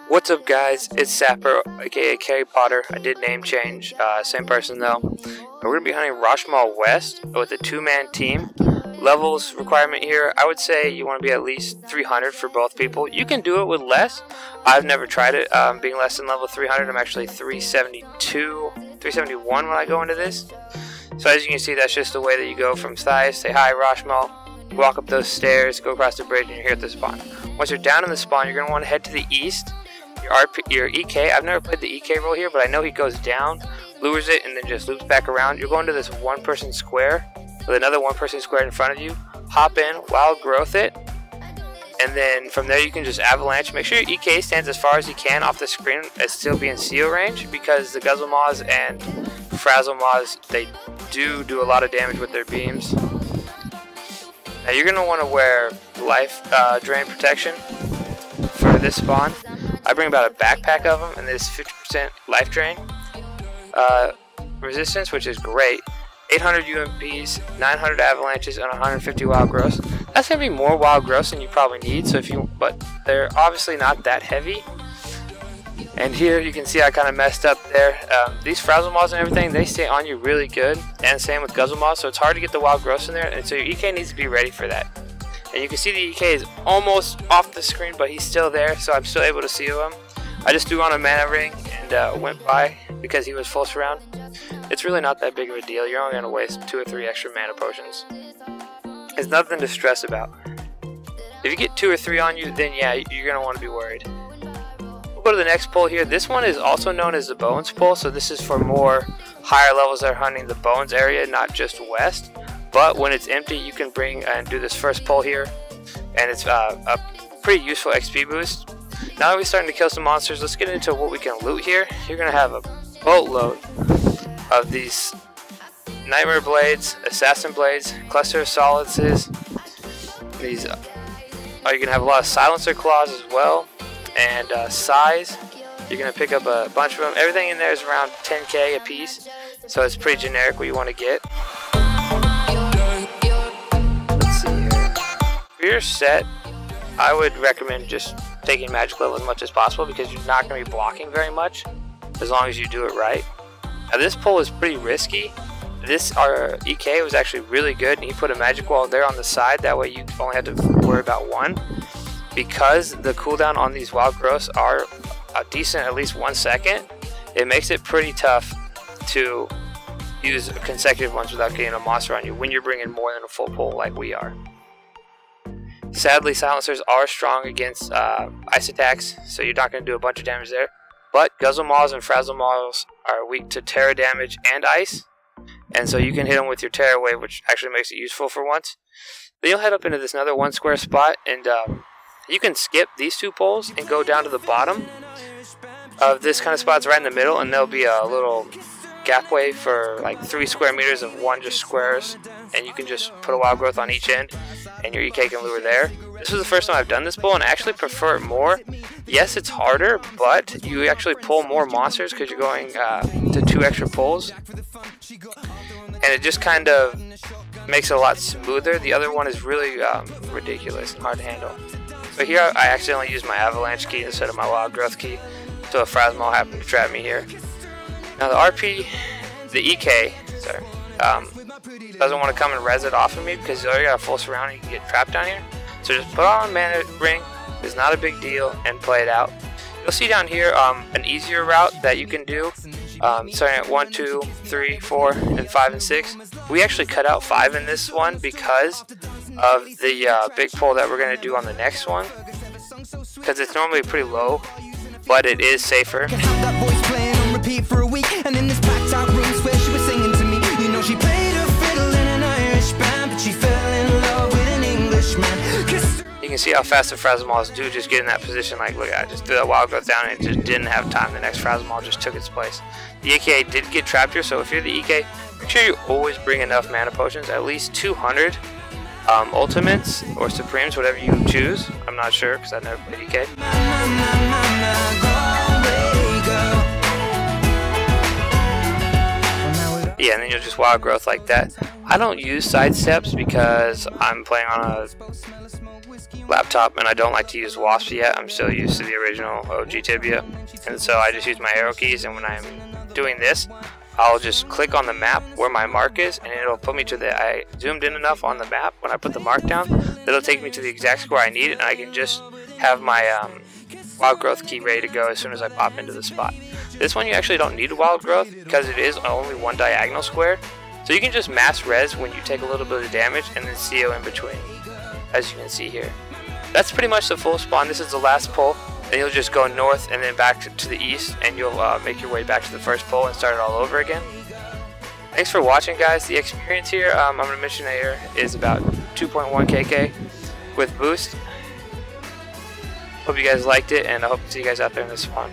What's up, guys? It's Sapper, aka Carrie Potter. I did name change, same person though. We're gonna be hunting Roshamuul West with a 2-man team. Levels requirement here, I would say you want to be at least 300 for both people. You can do it with less. I've never tried it being less than level 300. I'm actually 372, 371 when I go into this. So as you can see, that's just the way that you go from Thighs. Say hi, Roshamuul. Walk up those stairs, go across the bridge, and you're here at the spawn. Once you're down in the spawn, you're going to want to head to the east. Your EK, I've never played the EK role here, but I know he goes down, lures it, and then just loops back around. You're going to this one-person square with another one-person square in front of you. Hop in, wild growth it, and then from there you can just avalanche. Make sure your EK stands as far as you can off the screen as still being seal range, because the Guzzle Maws and Frazzle Maws, they do a lot of damage with their beams. Now you're going to want to wear life drain protection for this spawn. I bring about a backpack of them, and there's 50% life drain resistance, which is great. 800 UMPs, 900 avalanches, and 150 wild growths. That's gonna be more wild growths than you probably need. So but they're obviously not that heavy. And here you can see I kind of messed up there. These Frazzle Maws and everything, they stay on you really good, and same with Guzzle Maws. So it's hard to get the wild growths in there, and so your EK needs to be ready for that. And you can see the EK is almost off the screen, but he's still there, so I'm still able to see him. I just threw on a mana ring and went by because he was full surround. It's really not that big of a deal. You're only going to waste 2 or 3 extra mana potions. It's nothing to stress about. If you get 2 or 3 on you, then yeah, you're going to want to be worried. We'll go to the next pull here. This one is also known as the Bones pull, so this is for more higher levels that are hunting the Bones area, not just west. But when it's empty, you can bring and do this first pull here, and it's a pretty useful XP boost. Now that we're starting to kill some monsters, let's get into what we can loot here. You're going to have a boatload of these Nightmare Blades, Assassin Blades, Cluster of Solaces. These, you're going to have a lot of Silencer Claws as well, and Size. You're going to pick up a bunch of them. Everything in there is around 10k a piece, so it's pretty generic what you want to get. For your set, I would recommend just taking magic level as much as possible, because you're not going to be blocking very much as long as you do it right. Now this pull is pretty risky. This EK was actually really good, and he put a magic wall there on the side, that way you only had to worry about one. Because the cooldown on these wild growths are a decent, at least 1 second, it makes it pretty tough to use consecutive ones without getting a monster on you when you're bringing more than a full pull like we are. Sadly, silencers are strong against ice attacks, so you're not going to do a bunch of damage there. But Guzzle Maws and Frazzle Maws are weak to Terra damage and ice, and so you can hit them with your Terra Wave, which actually makes it useful for once. Then you'll head up into this another 1 square spot, and you can skip these 2 poles and go down to the bottom of this kind of spot. It's right in the middle, and there'll be a little gap way for like 3 square meters of just squares, and you can just put a wild growth on each end, and your EK can lure there. This was the first time I've done this pull, and I actually prefer it more. Yes, it's harder, but you actually pull more monsters because you're going to 2 extra pulls, and it just kind of makes it a lot smoother. The other one is really ridiculous and hard to handle. So here I accidentally used my avalanche key instead of my wild growth key, so a Frasmal happened to trap me here. Now the EK, doesn't want to come and res it off of me because you already got a full surround and you can get trapped down here. So just put on mana ring, it's not a big deal, and play it out. You'll see down here an easier route that you can do, starting at 1, 2, 3, 4, and 5, and 6. We actually cut out 5 in this one because of the big pull that we're going to do on the next one, because it's normally pretty low, but it is safer. For a week, and in this blacked out room where she was singing to me, you know, she played her fiddle in an Irish band, but she fell in love with an Englishman. You can see how fast the Frazzle Maws do just get in that position. Like, look, I just threw that wild growth down and it just didn't have time. The next Frazzle Maw just took its place. The EK did get trapped here, so if you're the EK, make sure you always bring enough mana potions, at least 200 ultimates or supremes, whatever you choose. I'm not sure because I've never played EK. Yeah, and then you'll just wild growth like that. I don't use side steps because I'm playing on a laptop and I don't like to use wasp yet. I'm still used to the original OG tibia, and so I just use my arrow keys, and when I'm doing this, I'll just click on the map where my mark is, and it'll put me to the, I zoomed in enough on the map when I put the mark down, that'll take me to the exact square I need, and I can just have my wild growth key ready to go as soon as I pop into the spot. This one you actually don't need wild growth because it is only one diagonal square, so you can just mass res when you take a little bit of damage and then CO in between, as you can see here. That's pretty much the full spawn. This is the last pull. Then you'll just go north and then back to the east, and you'll make your way back to the first pull and start it all over again. Thanks for watching, guys. The experience here, I'm going to mention here, is about 2.1 kk with boost. Hope you guys liked it, and I hope to see you guys out there in the spawn.